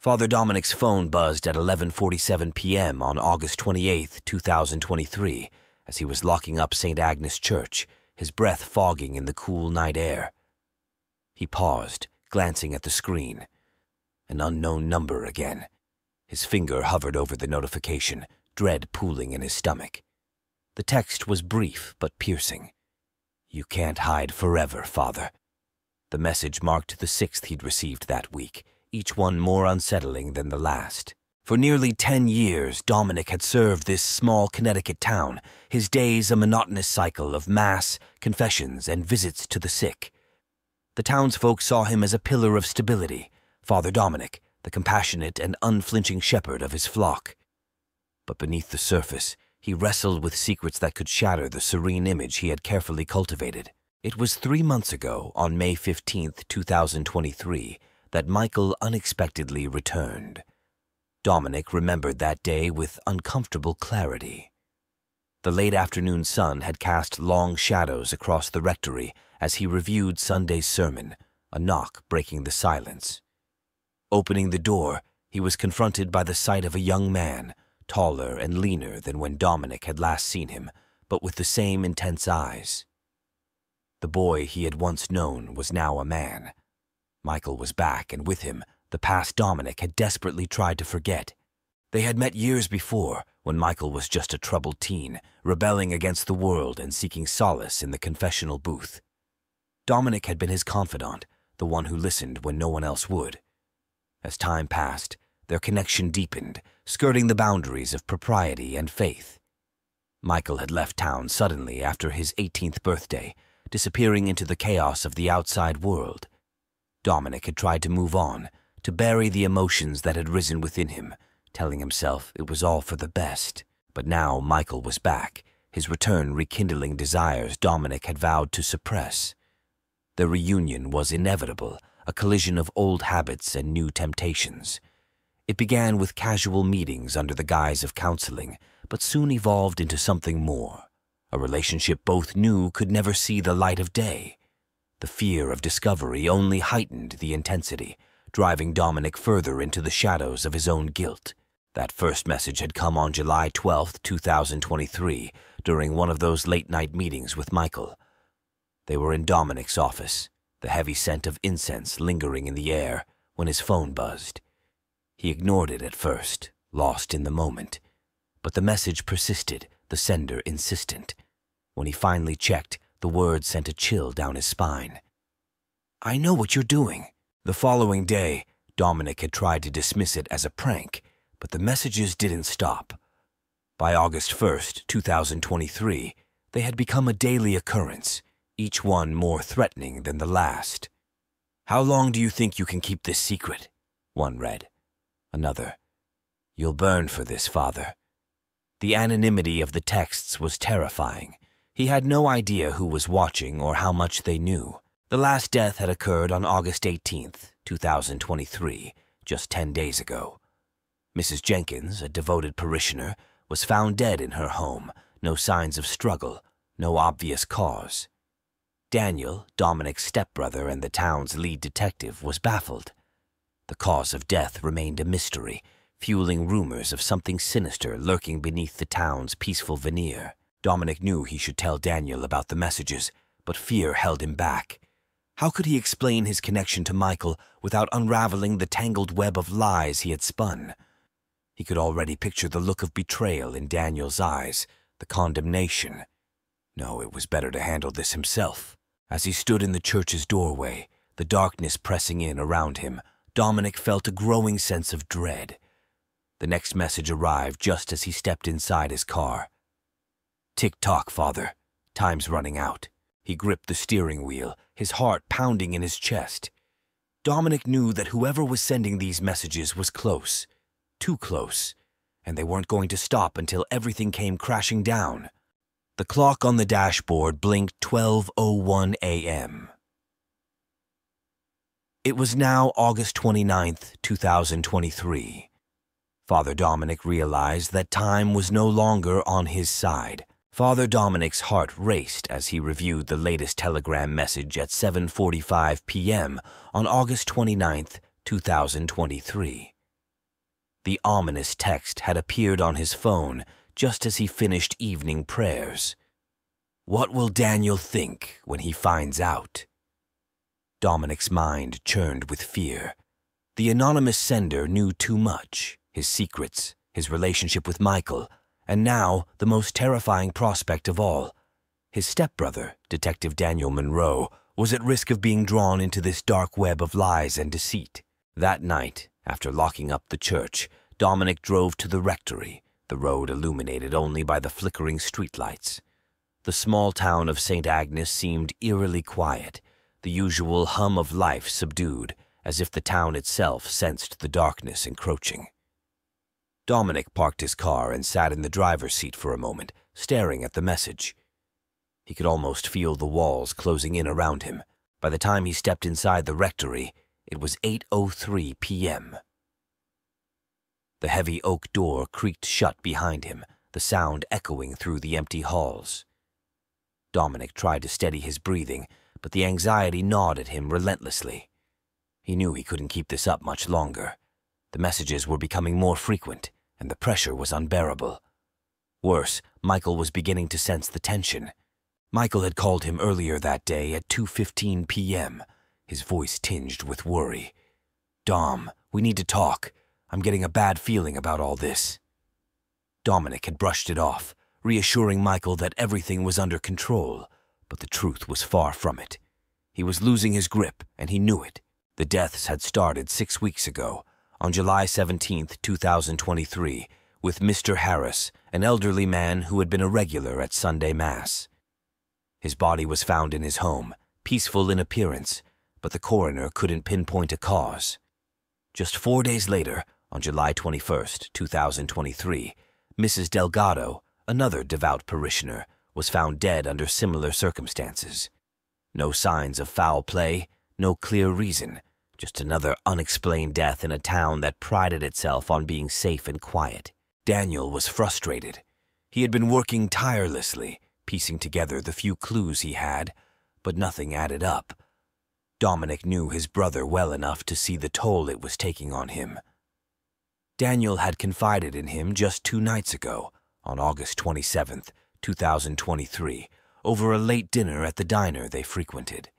Father Dominic's phone buzzed at 11:47 p.m. on August 28, 2023, as he was locking up St. Agnes Church, his breath fogging in the cool night air. He paused, glancing at the screen. An unknown number again. His finger hovered over the notification, dread pooling in his stomach. The text was brief but piercing. "You can't hide forever, Father." The message marked the sixth he'd received that week, each one more unsettling than the last. For nearly 10 years, Dominic had served this small Connecticut town, his days a monotonous cycle of mass, confessions, and visits to the sick. The townsfolk saw him as a pillar of stability, Father Dominic, the compassionate and unflinching shepherd of his flock. But beneath the surface, he wrestled with secrets that could shatter the serene image he had carefully cultivated. It was 3 months ago, on May 15th, 2023, that Michael unexpectedly returned. Dominic remembered that day with uncomfortable clarity. The late afternoon sun had cast long shadows across the rectory as he reviewed Sunday's sermon, a knock breaking the silence. Opening the door, he was confronted by the sight of a young man, taller and leaner than when Dominic had last seen him, but with the same intense eyes. The boy he had once known was now a man. Michael was back, and with him, the past Dominic had desperately tried to forget. They had met years before, when Michael was just a troubled teen, rebelling against the world and seeking solace in the confessional booth. Dominic had been his confidant, the one who listened when no one else would. As time passed, their connection deepened, skirting the boundaries of propriety and faith. Michael had left town suddenly after his 18th birthday, disappearing into the chaos of the outside world. Dominic had tried to move on, to bury the emotions that had risen within him, telling himself it was all for the best. But now Michael was back, his return rekindling desires Dominic had vowed to suppress. The reunion was inevitable, a collision of old habits and new temptations. It began with casual meetings under the guise of counseling, but soon evolved into something more, a relationship both knew could never see the light of day. The fear of discovery only heightened the intensity, driving Dominic further into the shadows of his own guilt. That first message had come on July 12, 2023, during one of those late-night meetings with Michael. They were in Dominic's office, the heavy scent of incense lingering in the air, when his phone buzzed. He ignored it at first, lost in the moment. But the message persisted, the sender insistent. When he finally checked, the words sent a chill down his spine. "I know what you're doing." The following day, Dominic had tried to dismiss it as a prank, but the messages didn't stop. By August 1st, 2023, they had become a daily occurrence, each one more threatening than the last. "How long do you think you can keep this secret?" one read. Another, "You'll burn for this, Father." The anonymity of the texts was terrifying. He had no idea who was watching or how much they knew. The last death had occurred on August 18th, 2023, just 10 days ago. Mrs. Jenkins, a devoted parishioner, was found dead in her home, no signs of struggle, no obvious cause. Daniel, Dominic's stepbrother and the town's lead detective, was baffled. The cause of death remained a mystery, fueling rumors of something sinister lurking beneath the town's peaceful veneer. Dominic knew he should tell Daniel about the messages, but fear held him back. How could he explain his connection to Michael without unraveling the tangled web of lies he had spun? He could already picture the look of betrayal in Daniel's eyes, the condemnation. No, it was better to handle this himself. As he stood in the church's doorway, the darkness pressing in around him, Dominic felt a growing sense of dread. The next message arrived just as he stepped inside his car. "Tick-tock, Father. Time's running out." He gripped the steering wheel, his heart pounding in his chest. Dominic knew that whoever was sending these messages was close, too close, and they weren't going to stop until everything came crashing down. The clock on the dashboard blinked 12:01 a.m. It was now August 29th, 2023. Father Dominic realized that time was no longer on his side. Father Dominic's heart raced as he reviewed the latest telegram message at 7:45 p.m. on August 29th, 2023. The ominous text had appeared on his phone just as he finished evening prayers. What will Daniel think when he finds out? Dominic's mind churned with fear. The anonymous sender knew too much, his secrets, his relationship with Michael, and now the most terrifying prospect of all. His stepbrother, Detective Daniel Monroe, was at risk of being drawn into this dark web of lies and deceit. That night, after locking up the church, Dominic drove to the rectory, the road illuminated only by the flickering streetlights. The small town of St. Agnes seemed eerily quiet, the usual hum of life subdued, as if the town itself sensed the darkness encroaching. Dominic parked his car and sat in the driver's seat for a moment, staring at the message. He could almost feel the walls closing in around him. By the time he stepped inside the rectory, it was 8:03 p.m. The heavy oak door creaked shut behind him, the sound echoing through the empty halls. Dominic tried to steady his breathing, but the anxiety gnawed at him relentlessly. He knew he couldn't keep this up much longer. The messages were becoming more frequent, and the pressure was unbearable. Worse, Michael was beginning to sense the tension. Michael had called him earlier that day at 2:15 p.m., his voice tinged with worry. "Dom, we need to talk. I'm getting a bad feeling about all this." Dominic had brushed it off, reassuring Michael that everything was under control, but the truth was far from it. He was losing his grip, and he knew it. The deaths had started 6 weeks ago, on July 17th, 2023, with Mr. Harris, an elderly man who had been a regular at Sunday Mass. His body was found in his home, peaceful in appearance, but the coroner couldn't pinpoint a cause. Just 4 days later, on July 21st, 2023, Mrs. Delgado, another devout parishioner, was found dead under similar circumstances. No signs of foul play, no clear reason, just another unexplained death in a town that prided itself on being safe and quiet. Daniel was frustrated. He had been working tirelessly, piecing together the few clues he had, but nothing added up. Dominic knew his brother well enough to see the toll it was taking on him. Daniel had confided in him just 2 nights ago, on August 27th, 2023, over a late dinner at the diner they frequented.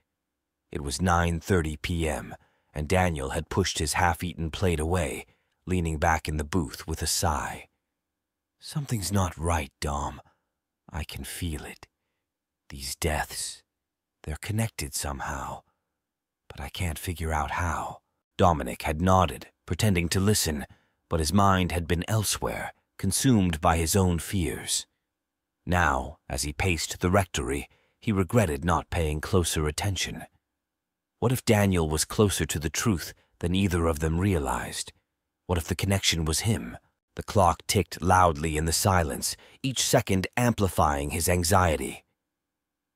It was 9:30 p.m., and Daniel had pushed his half-eaten plate away, leaning back in the booth with a sigh. "Something's not right, Dom. I can feel it. These deaths, they're connected somehow, but I can't figure out how." Dominic had nodded, pretending to listen, but his mind had been elsewhere, consumed by his own fears. Now, as he paced the rectory, he regretted not paying closer attention. What if Daniel was closer to the truth than either of them realized? What if the connection was him? The clock ticked loudly in the silence, each second amplifying his anxiety.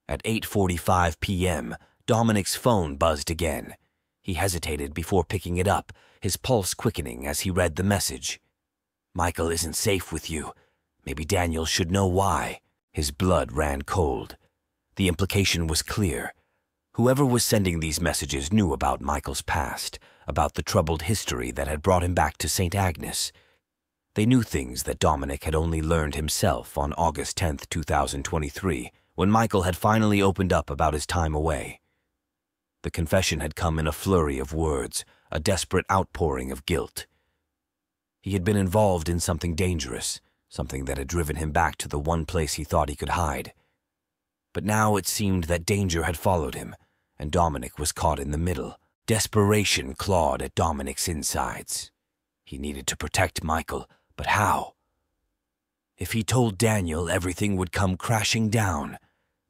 At 8:45 p.m., Dominic's phone buzzed again. He hesitated before picking it up, his pulse quickening as he read the message. "Michael isn't safe with you. Maybe Daniel should know why." His blood ran cold. The implication was clear. Whoever was sending these messages knew about Michael's past, about the troubled history that had brought him back to St. Agnes. They knew things that Dominic had only learned himself on August 10th, 2023, when Michael had finally opened up about his time away. The confession had come in a flurry of words, a desperate outpouring of guilt. He had been involved in something dangerous, something that had driven him back to the one place he thought he could hide. But now it seemed that danger had followed him, and Dominic was caught in the middle. Desperation clawed at Dominic's insides. He needed to protect Michael, but how? If he told Daniel, everything would come crashing down.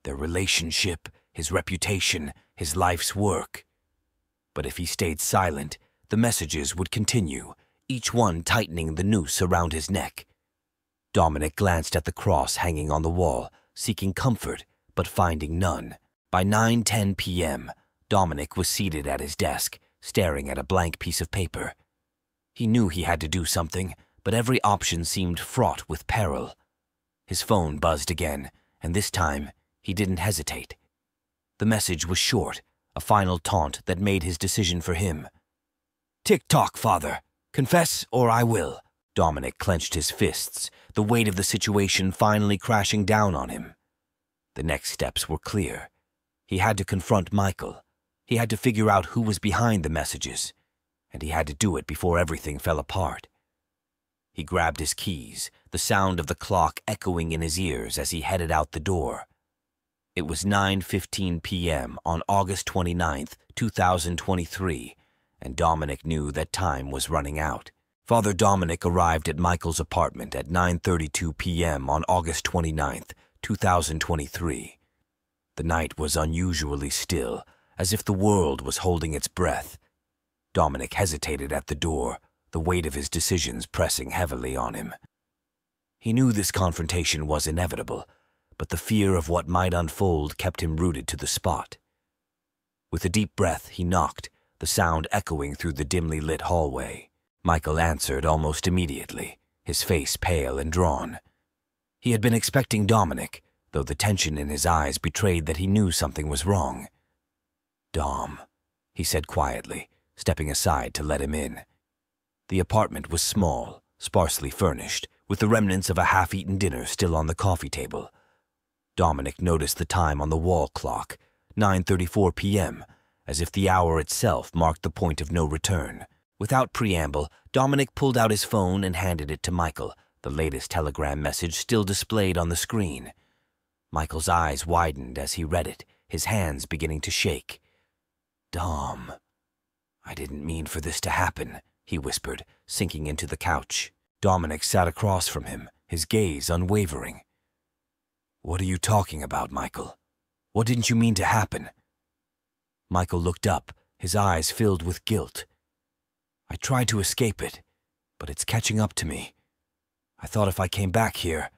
Their relationship, his reputation, his life's work. But if he stayed silent, the messages would continue, each one tightening the noose around his neck. Dominic glanced at the cross hanging on the wall, seeking comfort, but finding none. By 9:10 p.m., Dominic was seated at his desk, staring at a blank piece of paper. He knew he had to do something, but every option seemed fraught with peril. His phone buzzed again, and this time he didn't hesitate. The message was short, a final taunt that made his decision for him. "Tick-tock, father. Confess or I will." Dominic clenched his fists, the weight of the situation finally crashing down on him. The next steps were clear. He had to confront Michael. He had to figure out who was behind the messages, and he had to do it before everything fell apart. He grabbed his keys, the sound of the clock echoing in his ears as he headed out the door. It was 9:15 p.m. on August 29th, 2023, and Dominic knew that time was running out. Father Dominic arrived at Michael's apartment at 9:32 p.m. on August 29th, 2023. The night was unusually still, as if the world was holding its breath. Dominic hesitated at the door, the weight of his decisions pressing heavily on him. He knew this confrontation was inevitable, but the fear of what might unfold kept him rooted to the spot. With a deep breath, he knocked, the sound echoing through the dimly lit hallway. Michael answered almost immediately, his face pale and drawn. He had been expecting Dominic, though the tension in his eyes betrayed that he knew something was wrong. "Dom," he said quietly, stepping aside to let him in. The apartment was small, sparsely furnished, with the remnants of a half-eaten dinner still on the coffee table. Dominic noticed the time on the wall clock, 9:34 p.m., as if the hour itself marked the point of no return. Without preamble, Dominic pulled out his phone and handed it to Michael, the latest telegram message still displayed on the screen. Michael's eyes widened as he read it, his hands beginning to shake. "Dom, I didn't mean for this to happen," he whispered, sinking into the couch. Dominic sat across from him, his gaze unwavering. "What are you talking about, Michael? What didn't you mean to happen?" Michael looked up, his eyes filled with guilt. "I tried to escape it, but it's catching up to me. I thought if I came back here,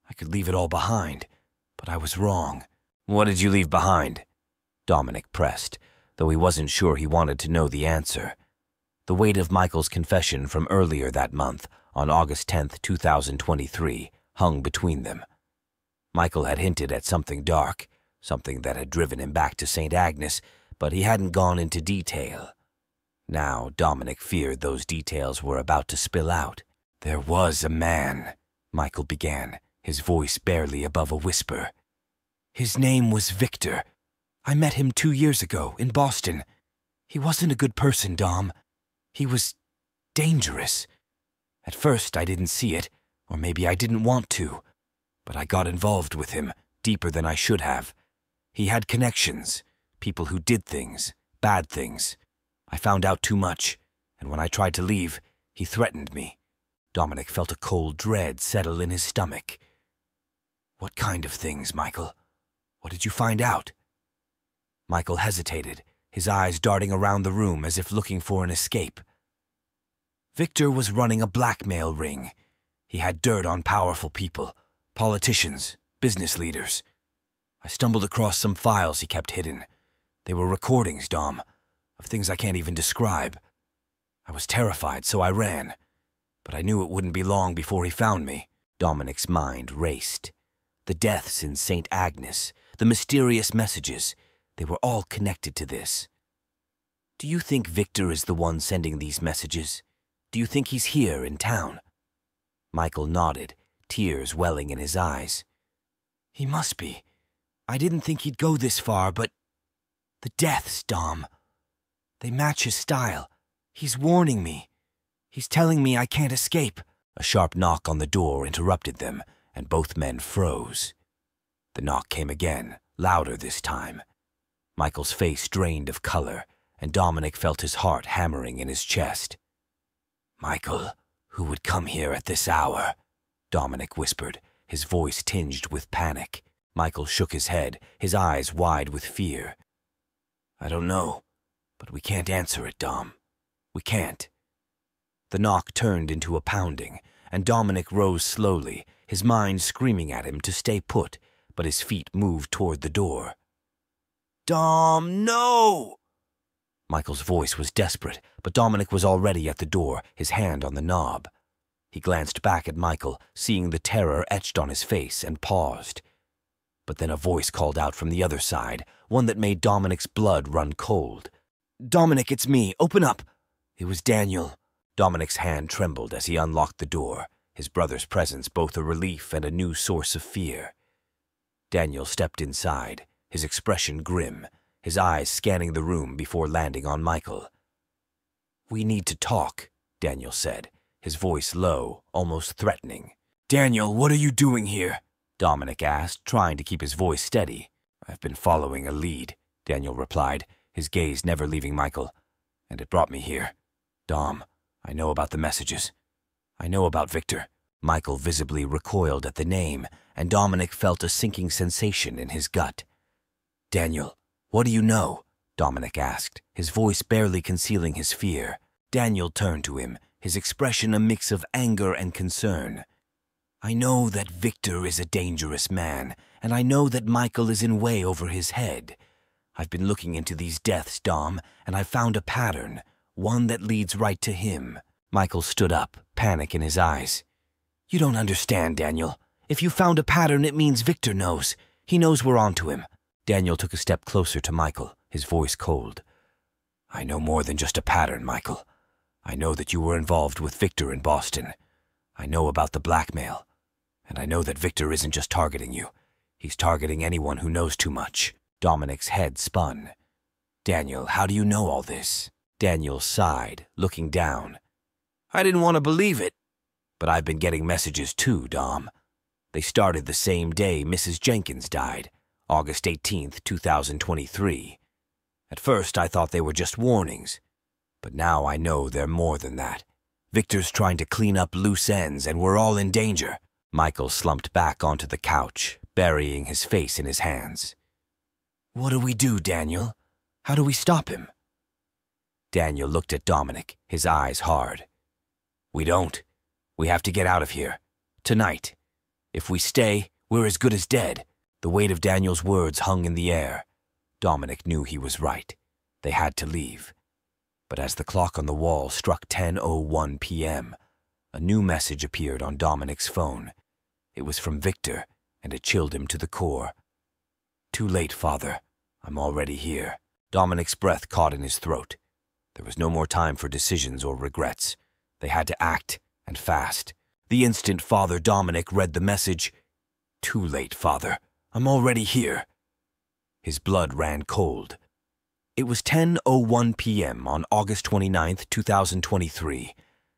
I could leave it all behind, but I was wrong." "What did you leave behind?" Dominic pressed, though he wasn't sure he wanted to know the answer. The weight of Michael's confession from earlier that month, on August 10th, 2023, hung between them. Michael had hinted at something dark, something that had driven him back to St. Agnes, but he hadn't gone into detail. Now Dominic feared those details were about to spill out. "There was a man," Michael began, his voice barely above a whisper. "His name was Victor. I met him 2 years ago in Boston. He wasn't a good person, Dom. He was dangerous. At first I didn't see it, or maybe I didn't want to, but I got involved with him, deeper than I should have. He had connections, people who did things, bad things. I found out too much, and when I tried to leave, he threatened me." Dominic felt a cold dread settle in his stomach. "What kind of things, Michael? What did you find out?" Michael hesitated, his eyes darting around the room as if looking for an escape. Victor was running a blackmail ring. He had dirt on powerful people, politicians, business leaders. I stumbled across some files he kept hidden. They were recordings, Dom, of things I can't even describe. I was terrified, so I ran. But I knew it wouldn't be long before he found me. Dominic's mind raced. The deaths in St. Agnes, the mysterious messages, they were all connected to this. "Do you think Victor is the one sending these messages? Do you think he's here in town?" Michael nodded, tears welling in his eyes. "He must be. I didn't think he'd go this far, but... the deaths, Dom. They match his style. He's warning me. He's telling me I can't escape." A sharp knock on the door interrupted them, and both men froze. The knock came again, louder this time. Michael's face drained of color, and Dominic felt his heart hammering in his chest. "Michael, who would come here at this hour?" Dominic whispered, his voice tinged with panic. Michael shook his head, his eyes wide with fear. "I don't know, but we can't answer it, Dom. We can't." The knock turned into a pounding, and Dominic rose slowly, his mind screaming at him to stay put, but his feet moved toward the door. "Dom, no!" Michael's voice was desperate, but Dominic was already at the door, his hand on the knob. He glanced back at Michael, seeing the terror etched on his face, and paused. But then a voice called out from the other side, one that made Dominic's blood run cold. "Dominic, it's me. Open up." It was Daniel. Dominic's hand trembled as he unlocked the door, his brother's presence both a relief and a new source of fear. Daniel stepped inside, his expression grim, his eyes scanning the room before landing on Michael. "We need to talk," Daniel said, his voice low, almost threatening. "Daniel, what are you doing here?" Dominic asked, trying to keep his voice steady. "I've been following a lead," Daniel replied, his gaze never leaving Michael. "And it brought me here. Dom, I know about the messages. I know about Victor." Michael visibly recoiled at the name, and Dominic felt a sinking sensation in his gut. "Daniel, what do you know?" Dominic asked, his voice barely concealing his fear. Daniel turned to him, his expression a mix of anger and concern. "I know that Victor is a dangerous man, and I know that Michael is in way over his head. I've been looking into these deaths, Dom, and I've found a pattern, one that leads right to him." Michael stood up, panic in his eyes. "You don't understand, Daniel. If you found a pattern, it means Victor knows. He knows we're onto him." Daniel took a step closer to Michael, his voice cold. "I know more than just a pattern, Michael. I know that you were involved with Victor in Boston. I know about the blackmail. And I know that Victor isn't just targeting you. He's targeting anyone who knows too much." Dominic's head spun. "Daniel, how do you know all this?" Daniel sighed, looking down. "I didn't want to believe it. But I've been getting messages too, Dom. They started the same day Mrs. Jenkins died, August 18th, 2023. At first, I thought they were just warnings. But now I know they're more than that. Victor's trying to clean up loose ends, and we're all in danger." Michael slumped back onto the couch, burying his face in his hands. "What do we do, Daniel? How do we stop him?" Daniel looked at Dominic, his eyes hard. "We don't. We have to get out of here. Tonight. If we stay, we're as good as dead." The weight of Daniel's words hung in the air. Dominic knew he was right. They had to leave. But as the clock on the wall struck 10:01 p.m., a new message appeared on Dominic's phone. It was from Victor, and it chilled him to the core. "Too late, Father. I'm already here." Dominic's breath caught in his throat. There was no more time for decisions or regrets. They had to act, and fast. The instant Father Dominic read the message, "Too late, Father. I'm already here." His blood ran cold. It was 10:01 p.m. on August 29th, 2023,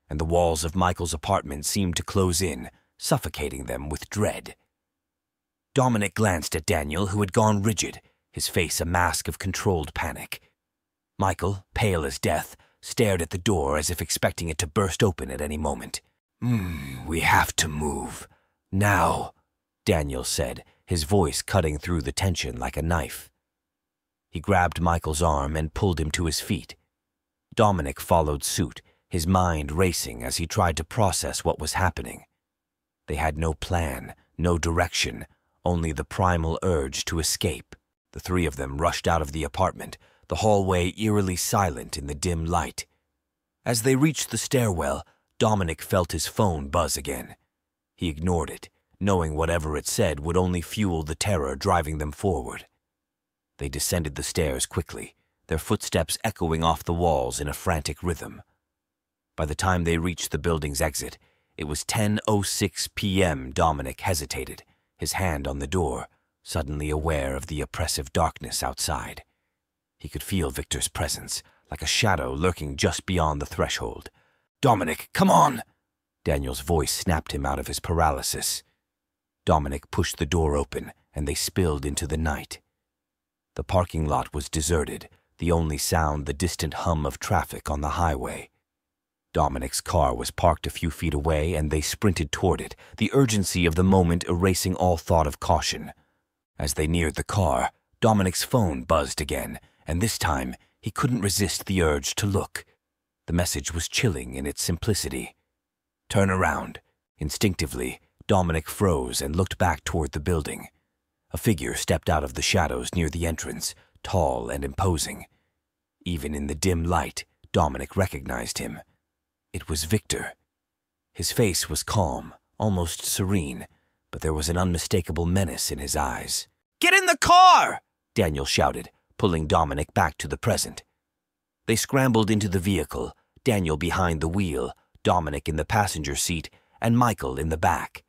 and the walls of Michael's apartment seemed to close in, suffocating them with dread. Dominic glanced at Daniel, who had gone rigid, his face a mask of controlled panic. Michael, pale as death, stared at the door as if expecting it to burst open at any moment. We have to move. Now," Daniel said, his voice cutting through the tension like a knife. He grabbed Michael's arm and pulled him to his feet. Dominic followed suit, his mind racing as he tried to process what was happening. They had no plan, no direction, only the primal urge to escape. The three of them rushed out of the apartment, the hallway eerily silent in the dim light. As they reached the stairwell, Dominic felt his phone buzz again. He ignored it, knowing whatever it said would only fuel the terror driving them forward. They descended the stairs quickly, their footsteps echoing off the walls in a frantic rhythm. By the time they reached the building's exit, it was 10:06 p.m. Dominic hesitated, his hand on the door, suddenly aware of the oppressive darkness outside. He could feel Victor's presence, like a shadow lurking just beyond the threshold. "Dominic, come on!" Daniel's voice snapped him out of his paralysis. Dominic pushed the door open, and they spilled into the night. The parking lot was deserted, the only sound the distant hum of traffic on the highway. Dominic's car was parked a few feet away, and they sprinted toward it, the urgency of the moment erasing all thought of caution. As they neared the car, Dominic's phone buzzed again, and this time he couldn't resist the urge to look. The message was chilling in its simplicity. "Turn around." Instinctively, Dominic froze and looked back toward the building. A figure stepped out of the shadows near the entrance, tall and imposing. Even in the dim light, Dominic recognized him. It was Victor. His face was calm, almost serene, but there was an unmistakable menace in his eyes. "Get in the car!" Daniel shouted, pulling Dominic back to the present. They scrambled into the vehicle, Daniel behind the wheel, Dominic in the passenger seat, and Michael in the back.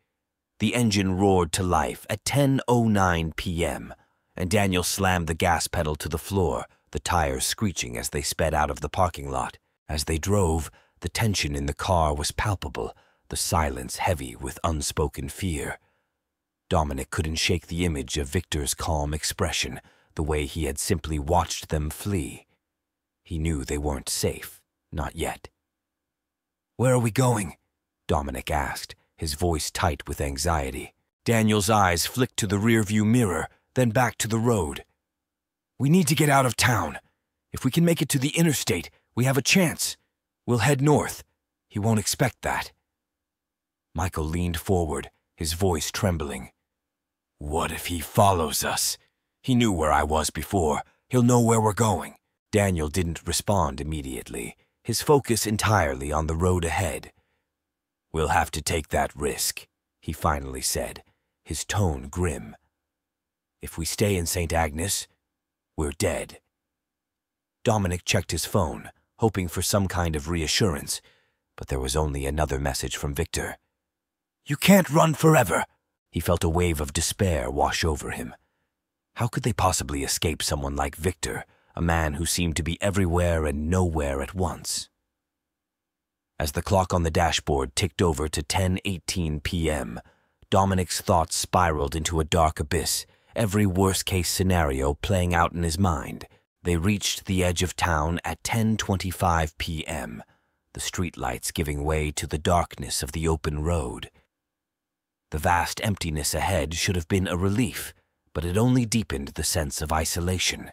The engine roared to life at 10:09 p.m., and Daniel slammed the gas pedal to the floor, the tires screeching as they sped out of the parking lot. As they drove, the tension in the car was palpable, the silence heavy with unspoken fear. Dominic couldn't shake the image of Victor's calm expression, the way he had simply watched them flee. He knew they weren't safe, not yet. "Where are we going?" Dominic asked, his voice tight with anxiety. Daniel's eyes flicked to the rearview mirror, then back to the road. "We need to get out of town. If we can make it to the interstate, we have a chance. We'll head north. He won't expect that." Michael leaned forward, his voice trembling. "What if he follows us? He knew where I was before. He'll know where we're going." Daniel didn't respond immediately, his focus entirely on the road ahead. "We'll have to take that risk," he finally said, his tone grim. "If we stay in St. Agnes, we're dead." Dominic checked his phone, hoping for some kind of reassurance, but there was only another message from Victor. "You can't run forever." He felt a wave of despair wash over him. How could they possibly escape someone like Victor, a man who seemed to be everywhere and nowhere at once? As the clock on the dashboard ticked over to 10:18 p.m., Dominic's thoughts spiraled into a dark abyss, every worst-case scenario playing out in his mind. They reached the edge of town at 10:25 p.m., the streetlights giving way to the darkness of the open road. The vast emptiness ahead should have been a relief, but it only deepened the sense of isolation.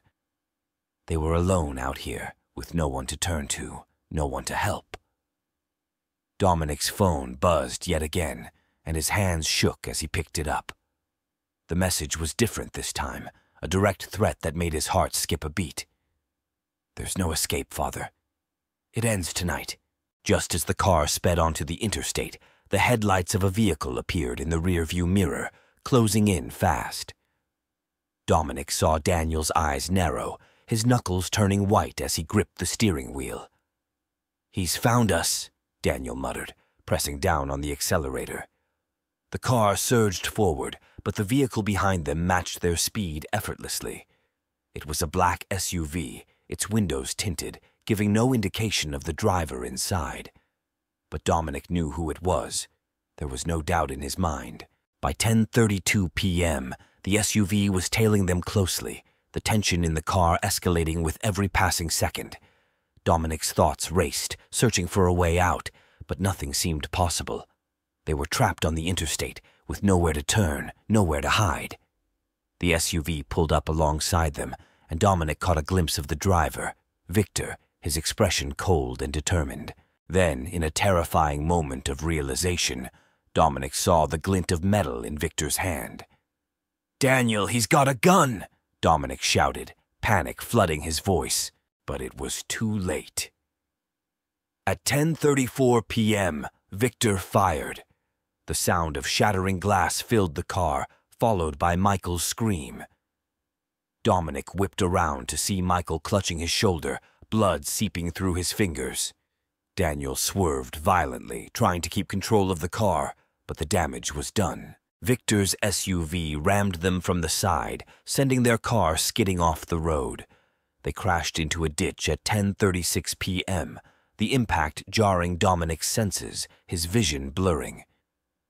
They were alone out here, with no one to turn to, no one to help. Dominic's phone buzzed yet again, and his hands shook as he picked it up. The message was different this time, a direct threat that made his heart skip a beat. "There's no escape, Father. It ends tonight." Just as the car sped onto the interstate, the headlights of a vehicle appeared in the rearview mirror, closing in fast. Dominic saw Daniel's eyes narrow, his knuckles turning white as he gripped the steering wheel. "He's found us," Daniel muttered, pressing down on the accelerator. The car surged forward, but the vehicle behind them matched their speed effortlessly. It was a black SUV, its windows tinted, giving no indication of the driver inside. But Dominic knew who it was. There was no doubt in his mind. By 10:32 p.m., the SUV was tailing them closely, the tension in the car escalating with every passing second. Dominic's thoughts raced, searching for a way out, but nothing seemed possible. They were trapped on the interstate, with nowhere to turn, nowhere to hide. The SUV pulled up alongside them, and Dominic caught a glimpse of the driver, Victor, his expression cold and determined. Then, in a terrifying moment of realization, Dominic saw the glint of metal in Victor's hand. "Daniel, he's got a gun!" Dominic shouted, panic flooding his voice. But it was too late. At 10:34 p.m., Victor fired. The sound of shattering glass filled the car, followed by Michael's scream. Dominic whipped around to see Michael clutching his shoulder, blood seeping through his fingers. Daniel swerved violently, trying to keep control of the car, but the damage was done. Victor's SUV rammed them from the side, sending their car skidding off the road. They crashed into a ditch at 10:36 p.m., the impact jarring Dominic's senses, his vision blurring.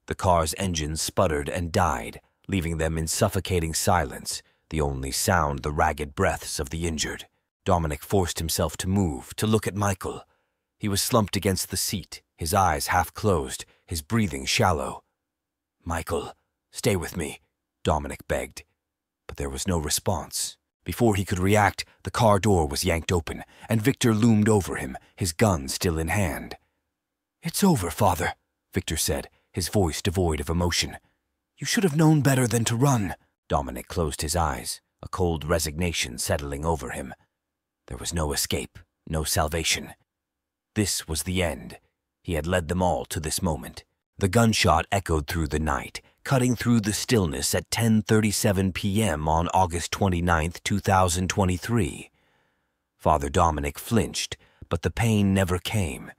The car's engine sputtered and died, leaving them in suffocating silence, the only sound the ragged breaths of the injured. Dominic forced himself to move, to look at Michael. He was slumped against the seat, his eyes half closed, his breathing shallow. "Michael, stay with me," Dominic begged. But there was no response. Before he could react, the car door was yanked open, and Victor loomed over him, his gun still in hand. "It's over, Father," Victor said, his voice devoid of emotion. "You should have known better than to run." Dominic closed his eyes, a cold resignation settling over him. There was no escape, no salvation. This was the end. He had led them all to this moment. The gunshot echoed through the night, cutting through the stillness at 10:37 p.m. on August 29, 2023. Father Dominic flinched, but the pain never came.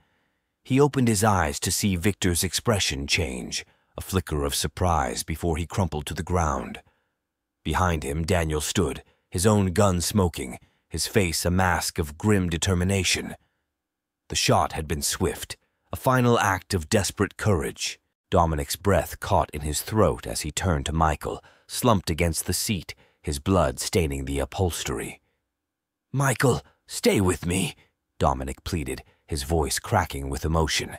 He opened his eyes to see Victor's expression change, a flicker of surprise before he crumpled to the ground. Behind him, Daniel stood, his own gun smoking, his face a mask of grim determination. The shot had been swift, a final act of desperate courage. Dominic's breath caught in his throat as he turned to Michael, slumped against the seat, his blood staining the upholstery. "Michael, stay with me," Dominic pleaded, his voice cracking with emotion.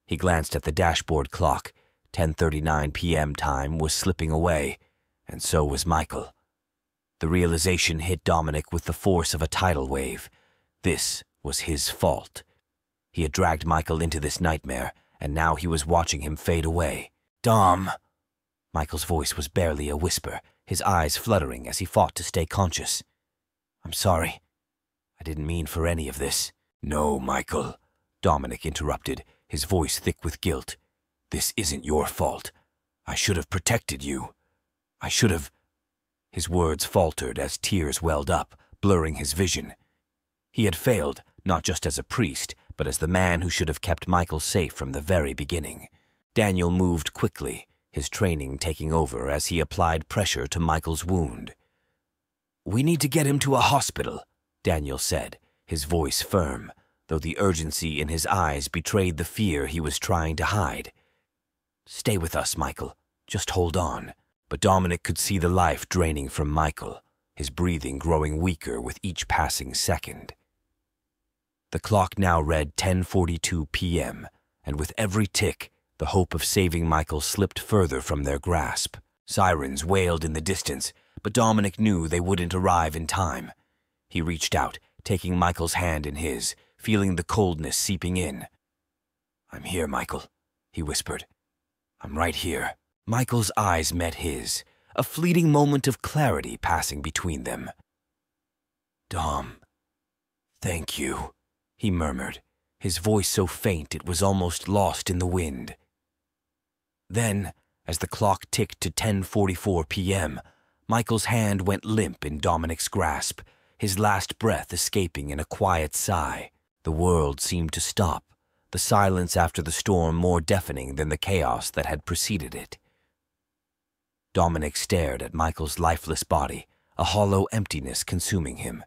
He glanced at the dashboard clock. 10:39 p.m. time was slipping away, and so was Michael. The realization hit Dominic with the force of a tidal wave. This was his fault. He had dragged Michael into this nightmare, and now he was watching him fade away. "Dom!" Michael's voice was barely a whisper, his eyes fluttering as he fought to stay conscious. "I'm sorry. I didn't mean for any of this." "No, Michael," Dominic interrupted, his voice thick with guilt. "This isn't your fault. I should have protected you. I should have—" His words faltered as tears welled up, blurring his vision. He had failed, not just as a priest, but as the man who should have kept Michael safe from the very beginning. Daniel moved quickly, his training taking over as he applied pressure to Michael's wound. "We need to get him to a hospital," Daniel said, his voice firm, though the urgency in his eyes betrayed the fear he was trying to hide. "Stay with us, Michael. Just hold on." But Dominic could see the life draining from Michael, his breathing growing weaker with each passing second. The clock now read 10:42 p.m., and with every tick, the hope of saving Michael slipped further from their grasp. Sirens wailed in the distance, but Dominic knew they wouldn't arrive in time. He reached out, taking Michael's hand in his, feeling the coldness seeping in. "I'm here, Michael," he whispered. "I'm right here." Michael's eyes met his, a fleeting moment of clarity passing between them. "Dom, thank you," he murmured, his voice so faint it was almost lost in the wind. Then, as the clock ticked to 10:44 p.m., Michael's hand went limp in Dominic's grasp, his last breath escaping in a quiet sigh. The world seemed to stop, the silence after the storm more deafening than the chaos that had preceded it. Dominic stared at Michael's lifeless body, a hollow emptiness consuming him.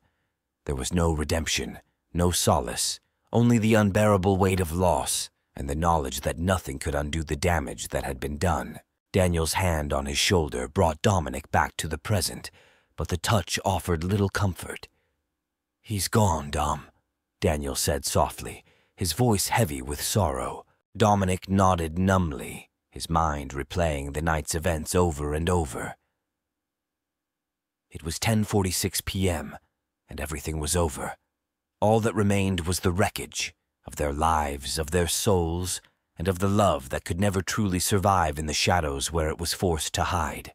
There was no redemption, no solace, only the unbearable weight of loss and the knowledge that nothing could undo the damage that had been done. Daniel's hand on his shoulder brought Dominic back to the present, but the touch offered little comfort. "He's gone, Dom," Daniel said softly, his voice heavy with sorrow. Dominic nodded numbly, his mind replaying the night's events over and over. It was 10:46 p.m., and everything was over. All that remained was the wreckage of their lives, of their souls, and of the love that could never truly survive in the shadows where it was forced to hide.